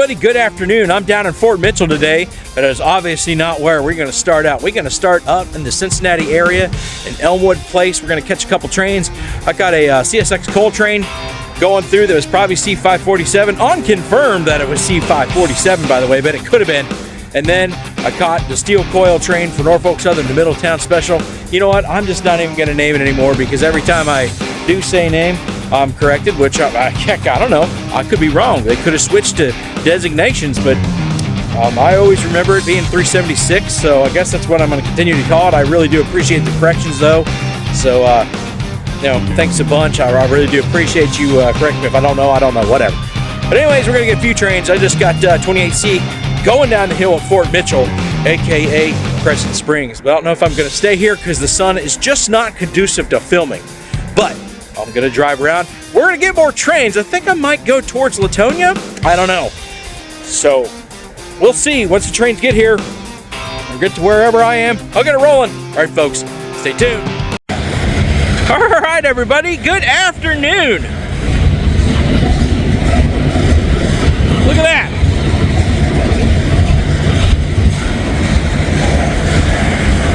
everybody, good afternoon. I'm down in Fort Mitchell today, but it's obviously not where we're going to start out. We're going to start up in the Cincinnati area in Elmwood Place. We're going to catch a couple trains. I got a CSX coal train going through that was probably C547. Unconfirmed that it was C547, by the way, but it could have been. And then I caught the steel coil train for Norfolk Southern to Middletown Special. You know what? I'm just not even going to name it anymore because every time I do say name, I'm corrected, which I don't know. I could be wrong. They could have switched to designations, but I always remember it being 376, so I guess that's what I'm going to continue to call it. I really do appreciate the corrections, though. So, thanks a bunch. I really do appreciate you correcting me. If I don't know, whatever. But anyways, we're going to get a few trains. I just got 28C going down the hill at Fort Mitchell, a.k.a. Crescent Springs. But I don't know if I'm going to stay here because the sun is just not conducive to filming. But I'm going to drive around. We're going to get more trains. I think I might go towards Latonia. I don't know. So, we'll see. Once the trains get here, I'll get to wherever I am. I'll get it rolling. All right, folks. Stay tuned. All right, everybody. Good afternoon. Look at that.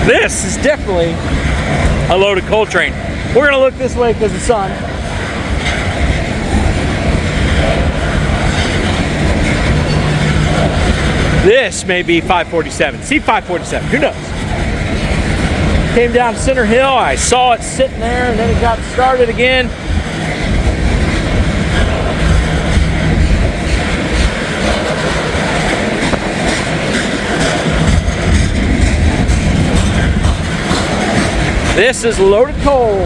This is definitely a loaded coal train. We're going to look this way because of the sun. This may be 547. C547. Who knows? Came down Center Hill. I saw it sitting there and then it got started again. This is loaded coal.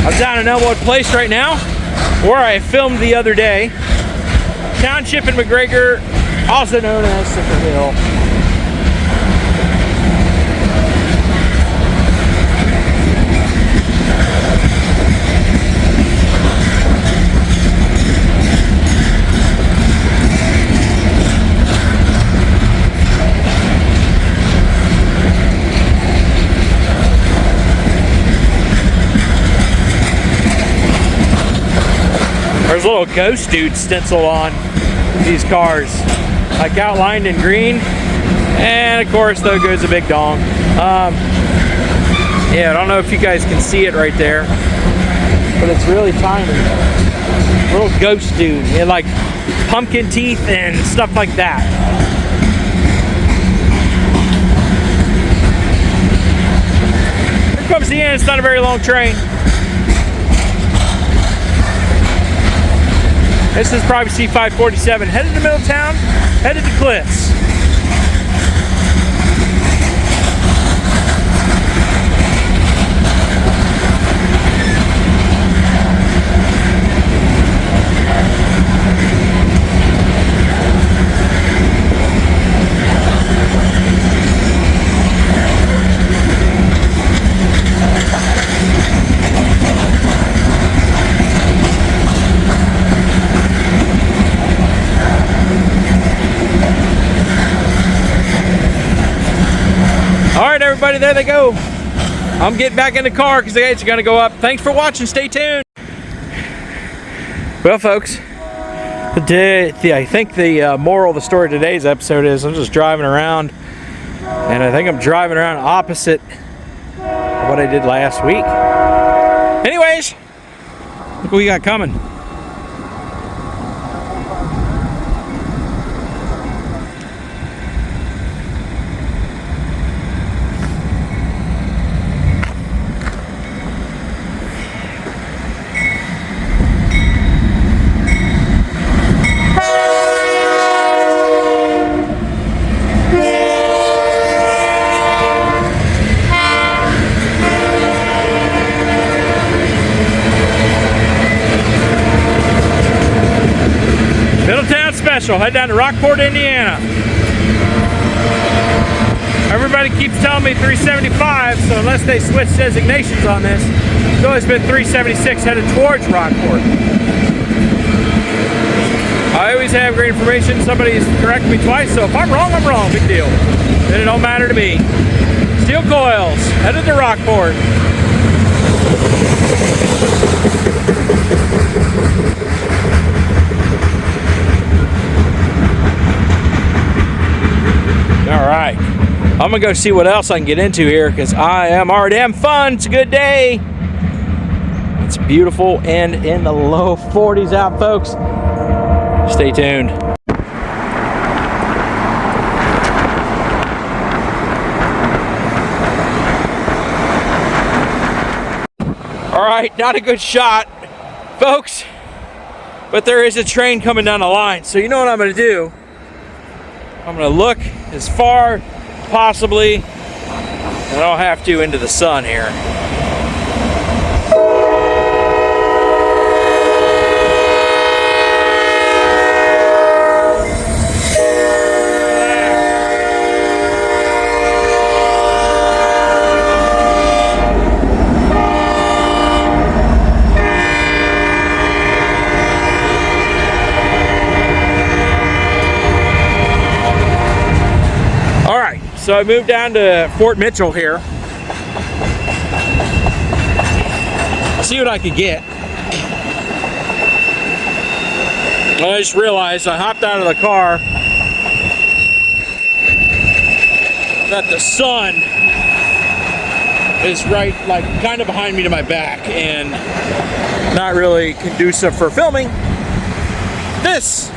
I'm down in Elmwood Place right now, where I filmed the other day. Township in McGregor, also known as Center Hill. There's a little ghost dude stencil on these cars, like outlined in green, and of course there goes a big dong. Yeah, I don't know if you guys can see it right there, but it's really tiny. Little ghost dude, yeah, like pumpkin teeth and stuff like that. Here comes the end. It's not a very long train. This is probably C547, headed to Middletown, headed to Cliffs. Everybody, there they go. I'm getting back in the car because the gates are going to go up. Thanks for watching. Stay tuned. Well, folks, I think the moral of the story of today's episode is I'm just driving around, and I think I'm driving around opposite of what I did last week. Anyways, look what we got coming. Head down to Rockport, Indiana. Everybody keeps telling me 375, so unless they switch designations on this, it's always been 376 headed towards Rockport. I always have great information. Somebody's corrected me twice, so if I'm wrong, I'm wrong. Big deal. Then it don't matter to me. Steel coils, headed to Rockport. All right, I'm gonna go see what else I can get into here because I am already having fun. It's a good day. It's beautiful and in the low 40s out, folks. Stay tuned. All right, not a good shot, folks, but there is a train coming down the line. So you know what I'm gonna do? I'm gonna look as far possibly, and I don't have to, into the sun here. So I moved down to Fort Mitchell here. See what I could get. I just realized I hopped out of the car that the sun is right, like, kind of behind me to my back and not really conducive for filming. This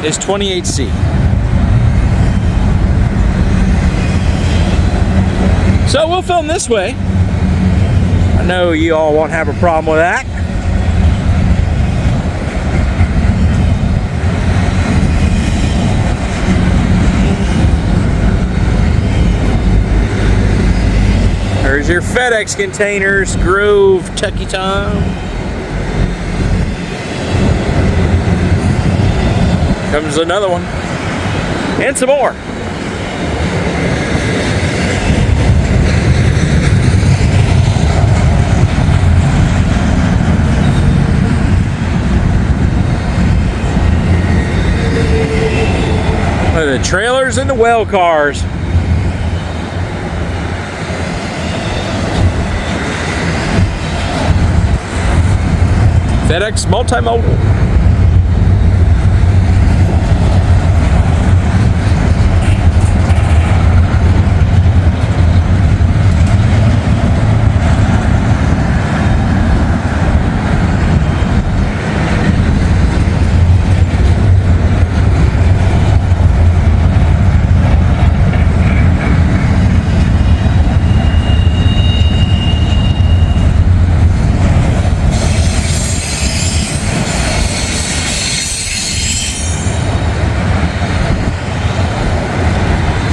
is 28C. So we'll film this way. I know you all won't have a problem with that. There's your FedEx containers, Grove, Techie Time. Comes another one. And some more. The trailers and the well cars. FedEx Multimodal.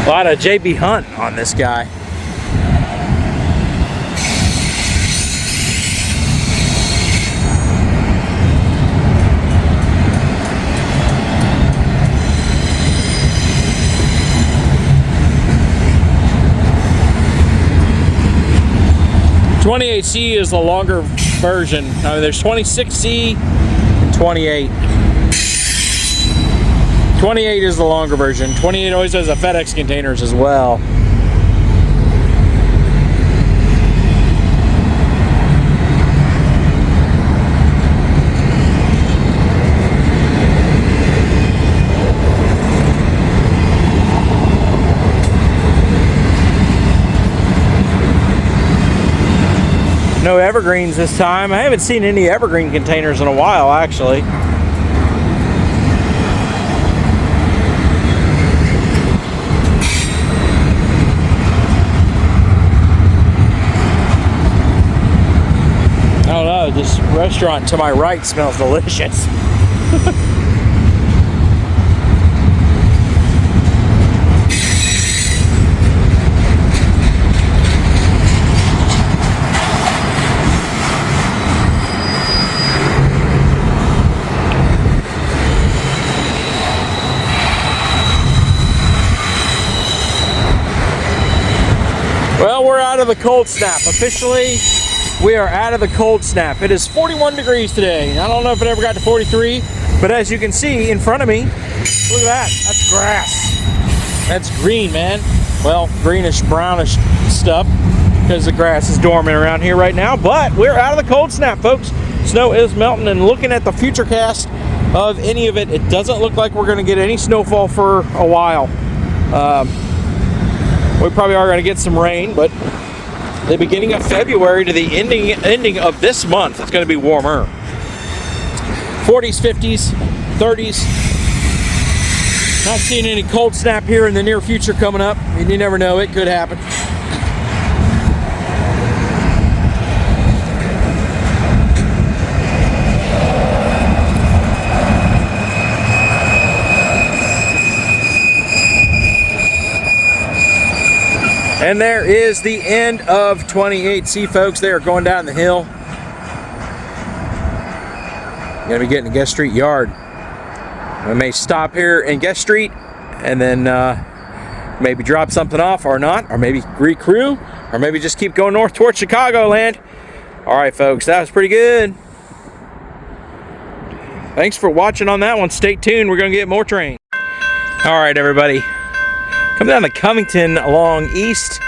A lot of JB Hunt on this guy. .28C is the longer version. I mean, there's 26C and 28. 28 is the longer version. 28 always has a FedEx containers as well. No evergreens this time. I haven't seen any evergreen containers in a while, actually. I don't know, this restaurant to my right smells delicious. Well, we're out of the cold snap. Officially, we are out of the cold snap. It is 41 degrees today. I don't know if it ever got to 43. But as you can see in front of me, look at that. That's grass. That's green, man. Well, greenish, brownish stuff because the grass is dormant around here right now. But we're out of the cold snap, folks. Snow is melting, and looking at the future cast of any of it, it doesn't look like we're going to get any snowfall for a while. We probably are going to get some rain, but the beginning of February to the ending of this month, it's going to be warmer. 40s, 50s, 30s. Not seeing any cold snap here in the near future coming up. You never know, it could happen. And there is the end of 28. See, folks, they are going down the hill. Gonna be getting to Guest Street Yard. We may stop here in Guest Street and then maybe drop something off or not, or maybe recrew, or maybe just keep going north towards Chicagoland. All right, folks, that was pretty good. Thanks for watching on that one. Stay tuned. We're gonna get more trains. All right, everybody. Come down to Covington along East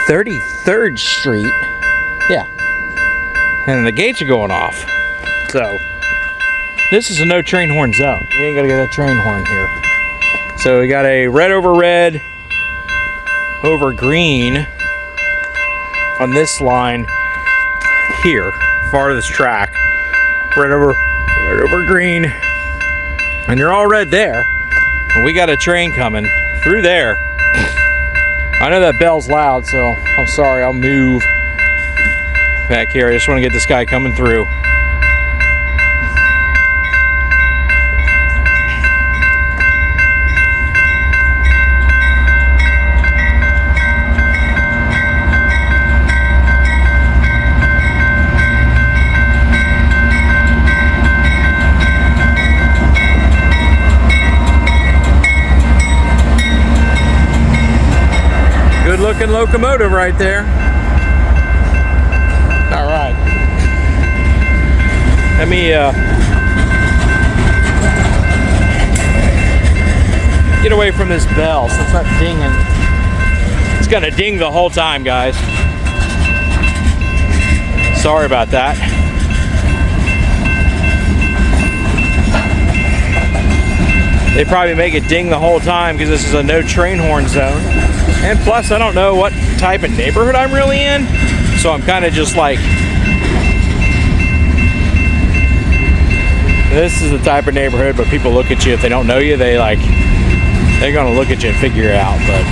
33rd Street. Yeah. And the gates are going off. So, this is a no train horn zone. You ain't gonna get a train horn here. So we got a red over green on this line here, far to this track. Red over green. And you're all red there. And we got a train coming through there. I know that bell's loud, so I'm sorry, I'll move back here. I just want to get this guy coming through. Good looking locomotive right there. All right. Let me get away from this bell so it's not dinging. It's gonna ding the whole time, guys. Sorry about that. They probably make it ding the whole time because this is a no train horn zone. And plus, I don't know what type of neighborhood I'm really in, so I'm kind of just like, this is the type of neighborhood, but people look at you if they don't know you, they're gonna look at you and figure it out. But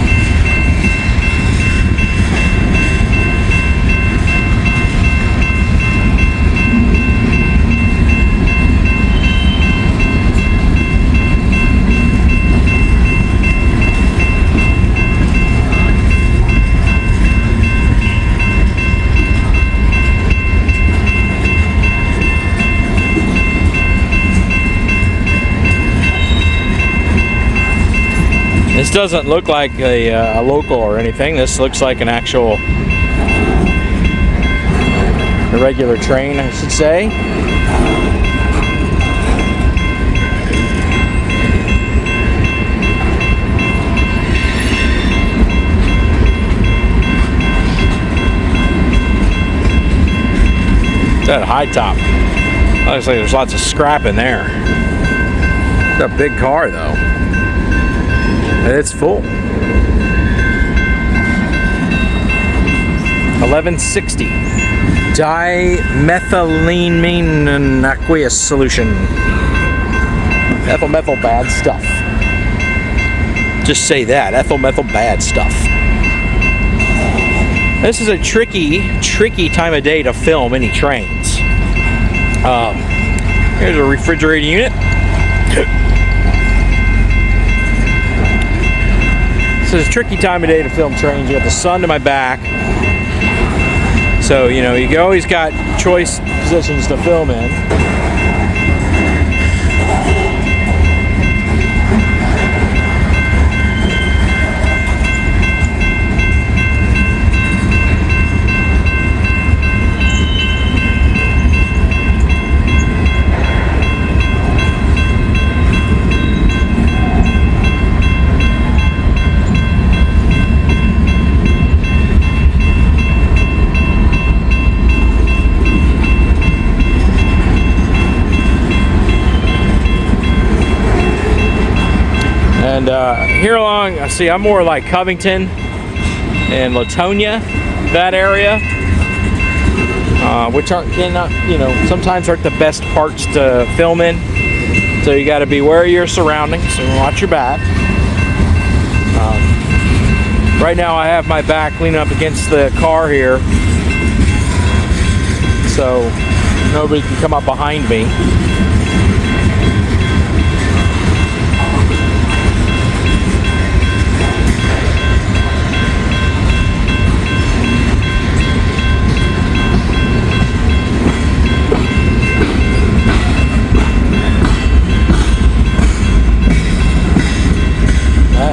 this doesn't look like a local or anything. This looks like an actual regular train, I should say. It's at a high top. Looks like there's lots of scrap in there. It's a big car, though. And it's full. 1160 dimethylamine aqueous solution. Ethyl bad stuff. Just say that, ethyl bad stuff. This is a tricky time of day to film any trains. Here's a refrigerated unit. This is a tricky time of day to film trains. You got the sun to my back. So, you know, you always got choice positions to film in. And here along, I see I'm more like Covington and Latonia, that area, which aren't, you know, sometimes aren't the best parts to film in. So you got to be aware of your surroundings and watch your back. Right now I have my back leaning up against the car here, so nobody can come up behind me.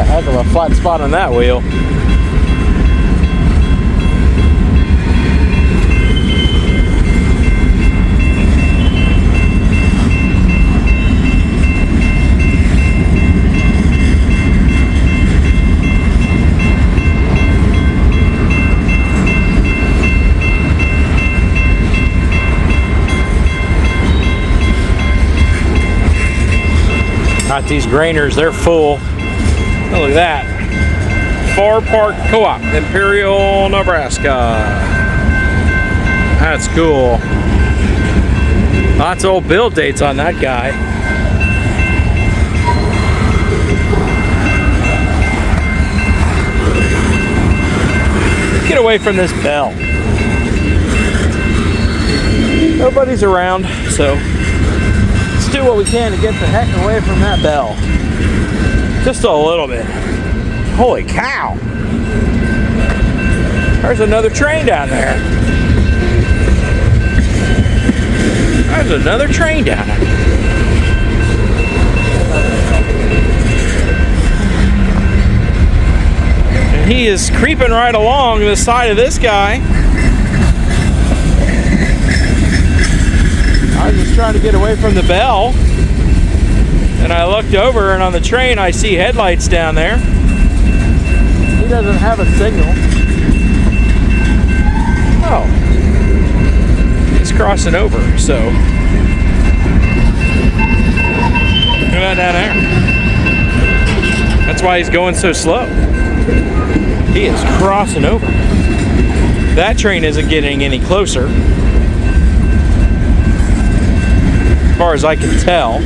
Heck of a flat spot on that wheel. Got these grainers, they're full. Oh, look at that. Far Park Co-op, Imperial, Nebraska. That's cool. Lots of old build dates on that guy. Get away from this bell. Nobody's around, so let's do what we can to get the heck away from that bell. Just a little bit. Holy cow. There's another train down there. There's another train down there. And he is creeping right along the side of this guy. I was just trying to get away from the bell. And I looked over, and on the train I see headlights down there. He doesn't have a signal. Oh. He's crossing over, so. Look at that down there. That's why he's going so slow. He is crossing over. That train isn't getting any closer, as far as I can tell.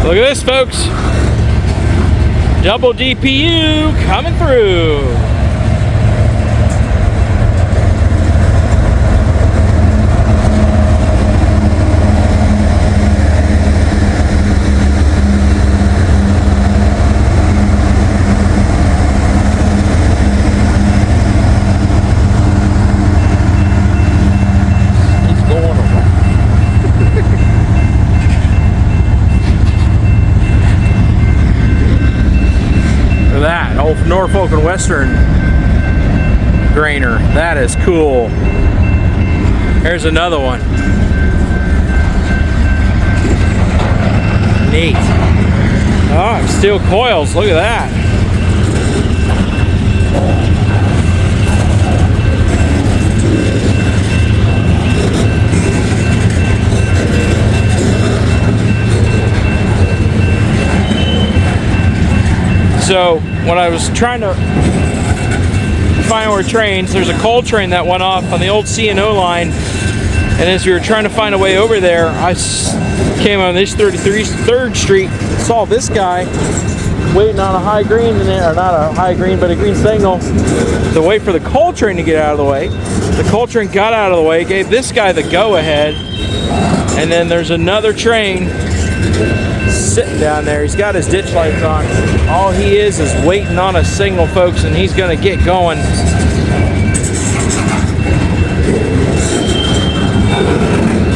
Look at this, folks. Double DPU coming through. Norfolk and Western grainer. That is cool. Here's another one. Neat. Oh, steel coils. Look at that. So when I was trying to find where trains, there's a coal train that went off on the old C&O line, and as we were trying to find a way over there, I came on this 33rd Street, saw this guy waiting on a high green, or not a high green, but a green signal to wait for the coal train to get out of the way. The coal train got out of the way, gave this guy the go-ahead, and then there's another train sitting down there. He's got his ditch lights on. All he is waiting on a signal, folks, and he's going to get going.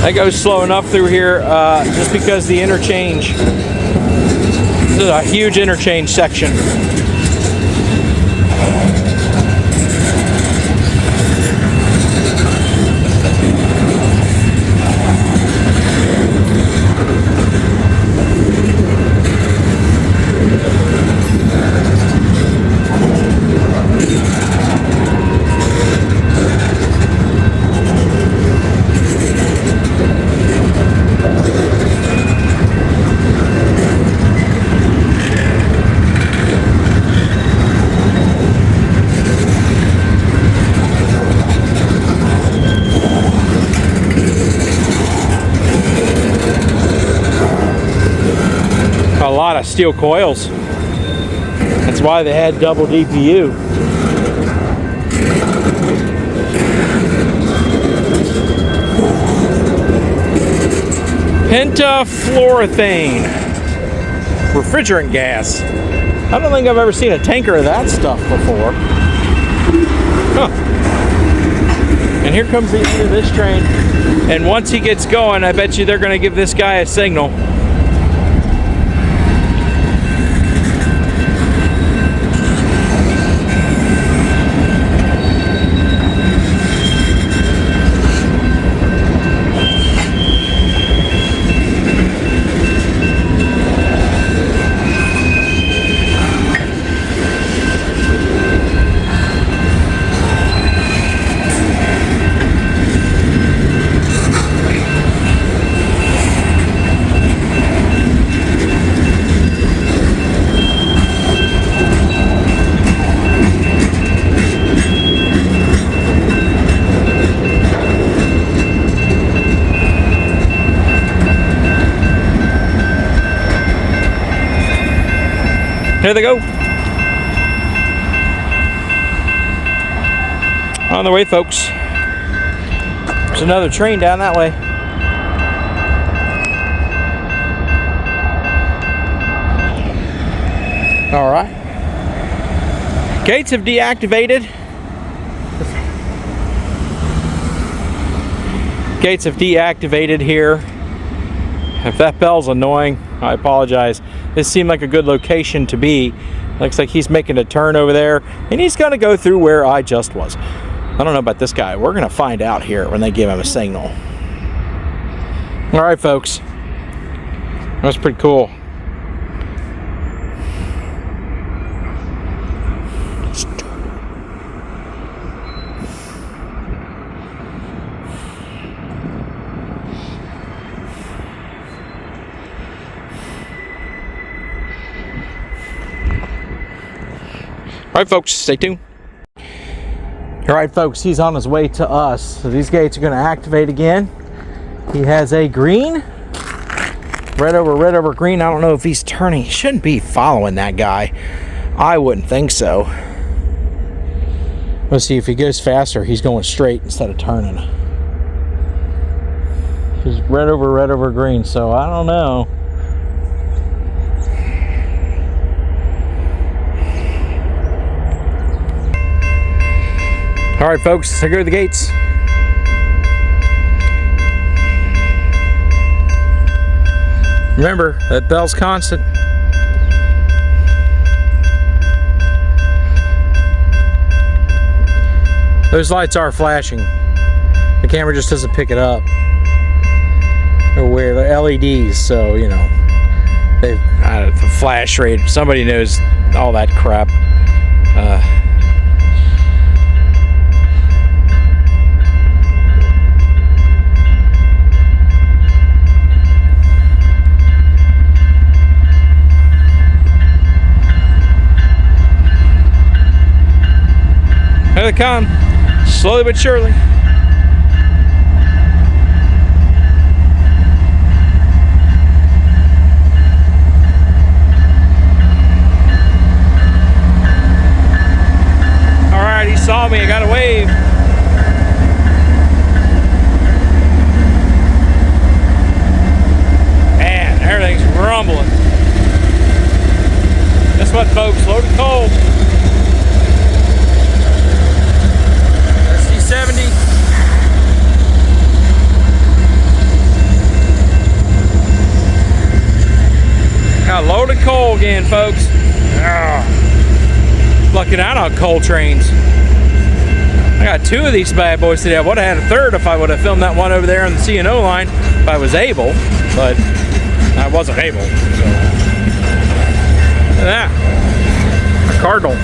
That goes slow enough through here just because the interchange. This is a huge interchange section. steel coils. That's why they had double DPU. Pentafluorethane refrigerant gas. I don't think I've ever seen a tanker of that stuff before. Huh. And here comes the end of this train. And once he gets going, I bet you they're going to give this guy a signal. Here they go. On the way, folks. There's another train down that way. All right. Gates have deactivated. Gates have deactivated here. If that bell's annoying, I apologize. This seemed like a good location to be. Looks like he's making a turn over there, and he's going to go through where I just was. I don't know about this guy. We're going to find out here when they give him a signal. All right, folks. That's pretty cool. All right, folks, stay tuned. All right, folks, he's on his way to us. So these gates are going to activate again. He has a green. Red over green. I don't know if he's turning. He shouldn't be following that guy. I wouldn't think so. Let's see if he goes faster. He's going straight instead of turning. Just red over green, so I don't know. All right, folks, here go the gates. Remember, that bell's constant. Those lights are flashing. The camera just doesn't pick it up. They're weird, they're LEDs, so, you know, the flash rate, somebody knows all that crap. Here they come, slowly but surely. All right, he saw me, I got a wave. Man, everything's rumbling. Guess what, folks, loaded coal. 70. Got loaded coal again, folks. Lucking out on coal trains. I got 2 of these bad boys today. I would have had a third if I would have filmed that one over there on the C&O line if I was able, but I wasn't able. So. Look at that. A Cardinal.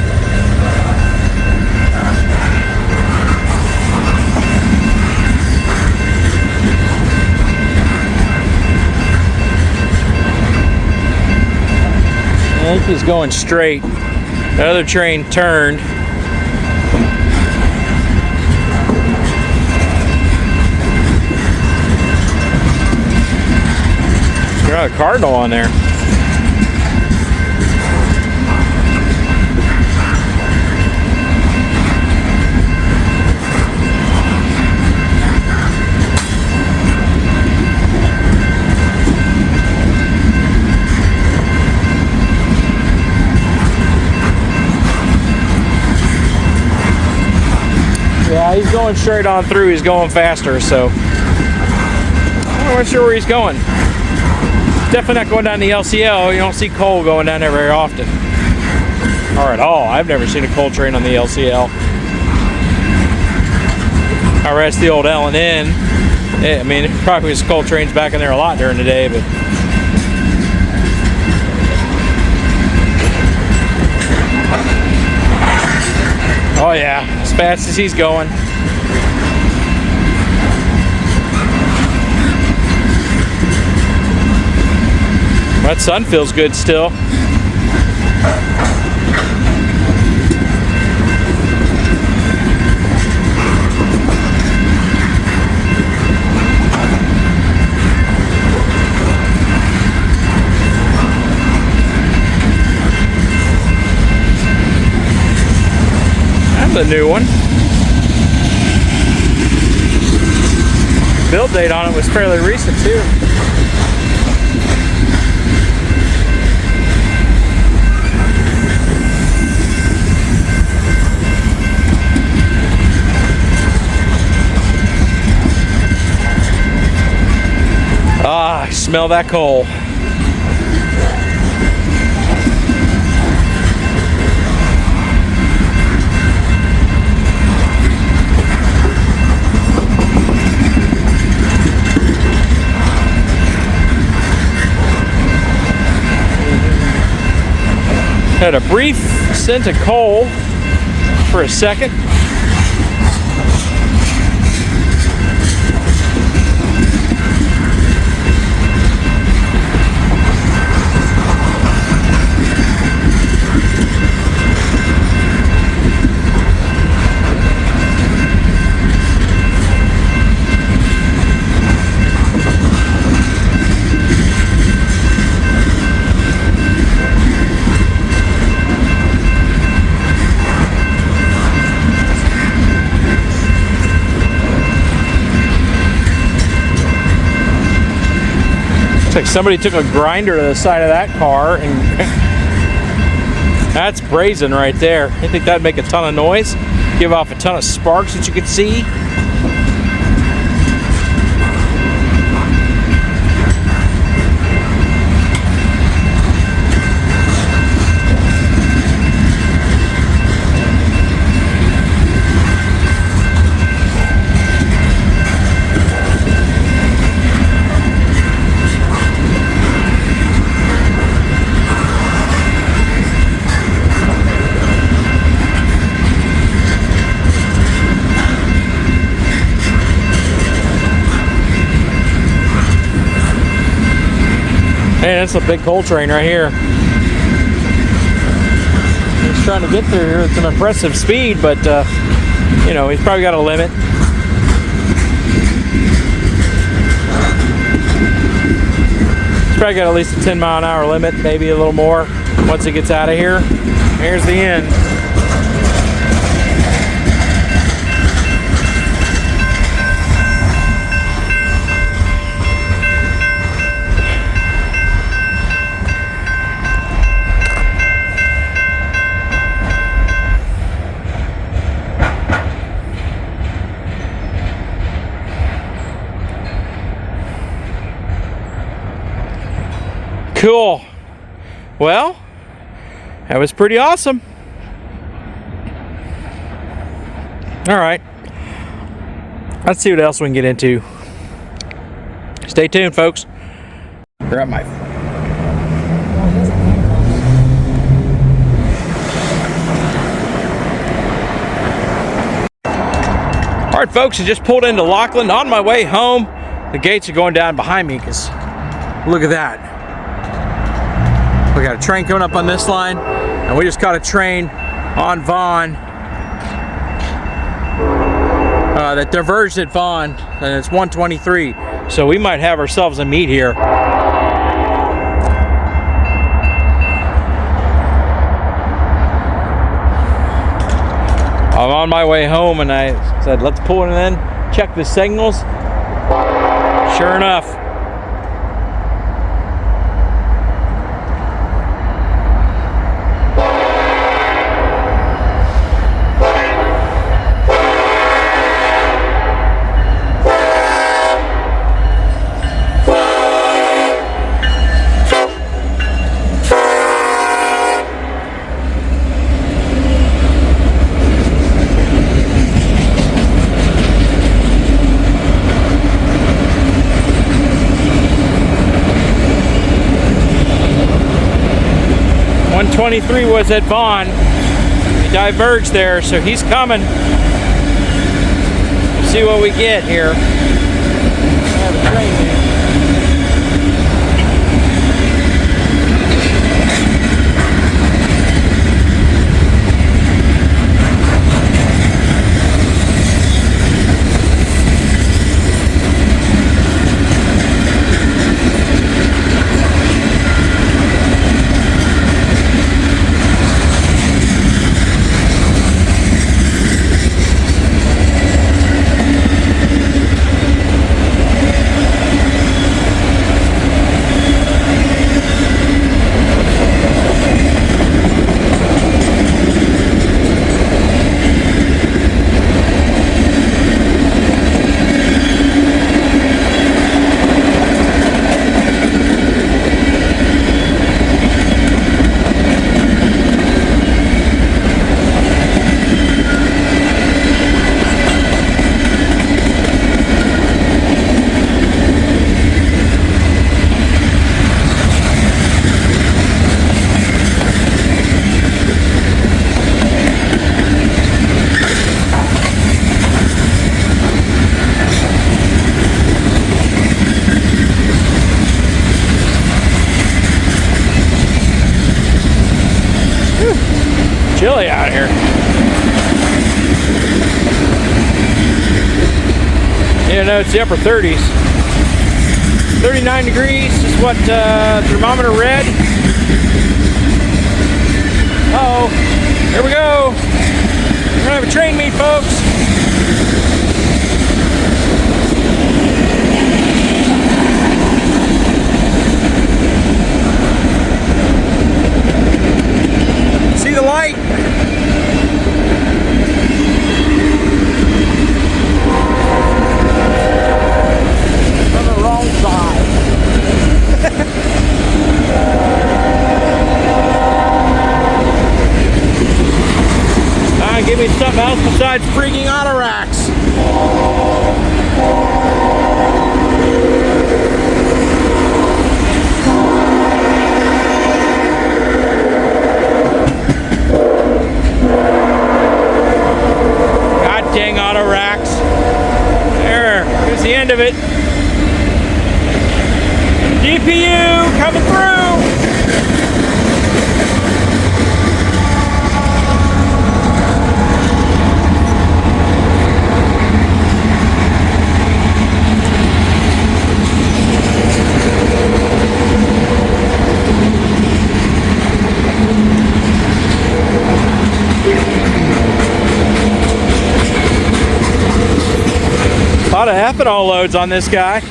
I think he's going straight. The other train turned. Got a Cardinal on there. he's going straight on through. He's going faster, so I'm not sure where he's going. Definitely not going down the LCL. You don't see coal going down there very often. Or at all. I've never seen a coal train on the LCL. I rest the old L&N. I mean, probably was coal trains back in there a lot during the day, but oh yeah, as fast as he's going. That sun feels good still. That's a new one. Build date on it was fairly recent too. Ah, I smell that coal. Had a brief scent of coal for a second. Looks like somebody took a grinder to the side of that car, and that's brazen right there. I think that'd make a ton of noise, give off a ton of sparks that you could see. Man, that's a big coal train right here. He's trying to get through here with some impressive speed, but you know, he's probably got a limit. He's probably got at least a 10-mile-an-hour limit, maybe a little more once he gets out of here. Here's the end. Cool. Well, that was pretty awesome. All right. Let's see what else we can get into. Stay tuned, folks. Grab my... All right, folks, I just pulled into Lockland on my way home. The gates are going down behind me because look at that. We got a train coming up on this line, and we just caught a train on Vaughn that diverged at Vaughn, and it's 123. So we might have ourselves a meet here. I'm on my way home, and I said, let's pull it in, check the signals. Sure enough. 123 was at Vaughn. He diverged there, so he's coming. Let's see what we get here. I have a train here. Chilly out here. You know, it's the upper 30s. 39 degrees is what thermometer read. Uh-oh, here we go. We're gonna have a train meet, folks. See the light? On the wrong side. Give me something else besides freaking autoracks. Dang auto racks. Here's the end of it. DPU coming through. A lot of ethanol loads on this guy.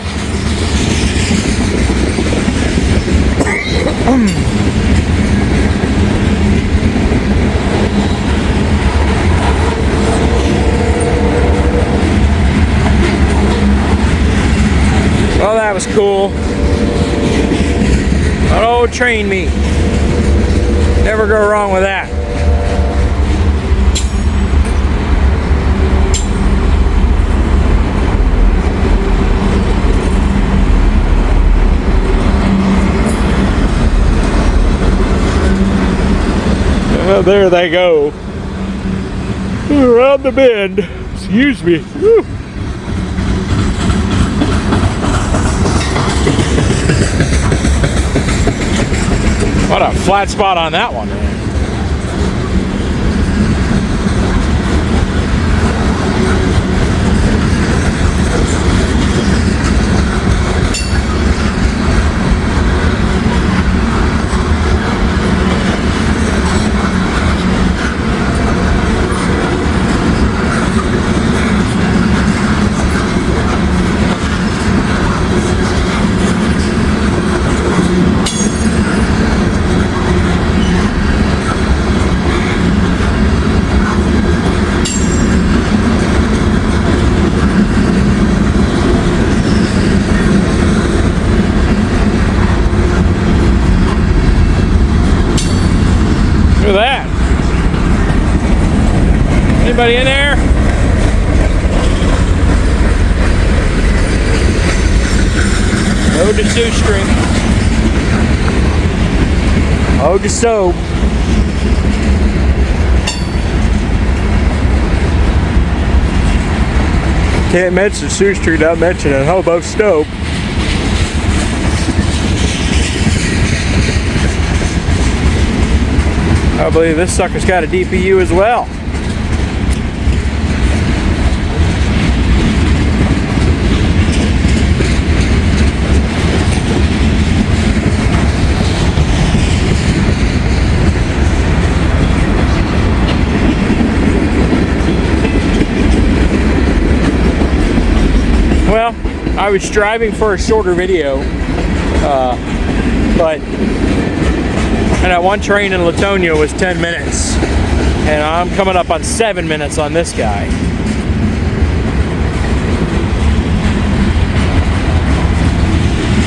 Well, that was cool. An old train meet. Never go wrong with that. There they go. Around the bend. Excuse me. Woo. What a flat spot on that one. Look at that. Anybody in there? No Dessous string. Hoga Soap. Can't mention Sioux Street without mentioning Hobo Soap. I believe this sucker's got a DPU as well. Well, I was striving for a shorter video, but and that one train in Latonia was 10 minutes, and I'm coming up on 7 minutes on this guy.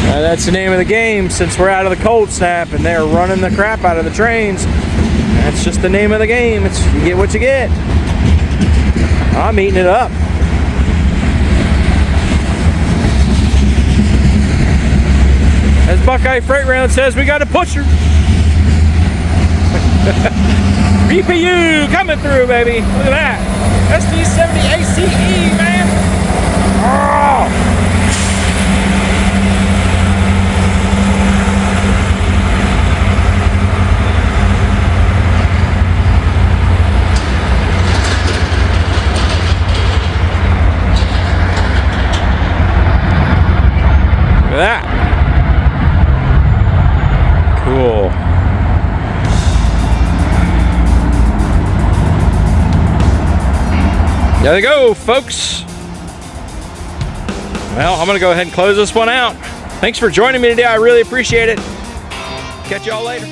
That's the name of the game since we're out of the cold snap and they're running the crap out of the trains. That's just the name of the game. It's you get what you get. I'm eating it up. As Buckeye Freight Round says, we got a pusher. BPU coming through, baby. Look at that. SD70 ACE, man. Oh. Look at that. Cool. There they go, folks. Well, I'm gonna go ahead and close this one out. Thanks for joining me today. I really appreciate it. Catch y'all later.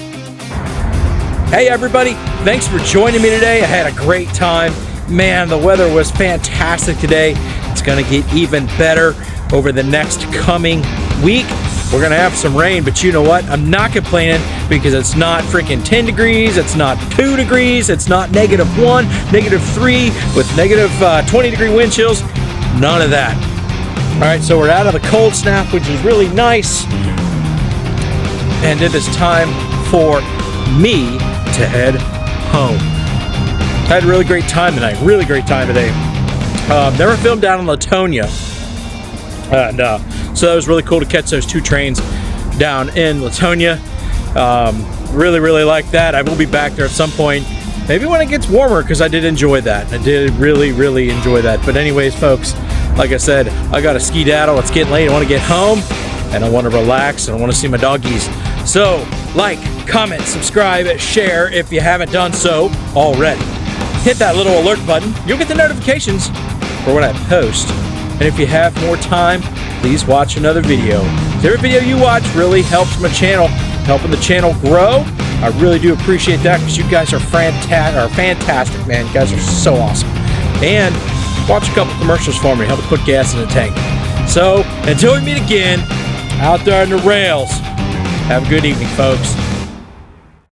Hey everybody, thanks for joining me today. I had a great time. Man, the weather was fantastic today. It's gonna get even better over the next coming week. We're gonna have some rain, but you know what? I'm not complaining because it's not freaking 10 degrees, it's not 2 degrees, it's not -1, -3 with negative 20 degree wind chills. None of that. All right, so we're out of the cold snap, which is really nice. And it is time for me to head home. I had a really great time tonight, today. Never filmed down in Latonia. And so that was really cool to catch those two trains down in Latonia. Really like that. I will be back there at some point, maybe when it gets warmer, because I did enjoy that. I did really enjoy that. But anyways, folks, like I said, I got a skedaddle. It's getting late. I want to get home and I want to relax and I want to see my doggies. So like, comment, subscribe, share if you haven't done so already. Hit that little alert button. You'll get the notifications for when I post. And if you have more time, please watch another video. Every video you watch really helps my channel, helping the channel grow. I really do appreciate that because you guys are fantastic, man. You guys are so awesome. And watch a couple commercials for me, help me put gas in the tank. So until we meet again, out there on the rails, have a good evening, folks.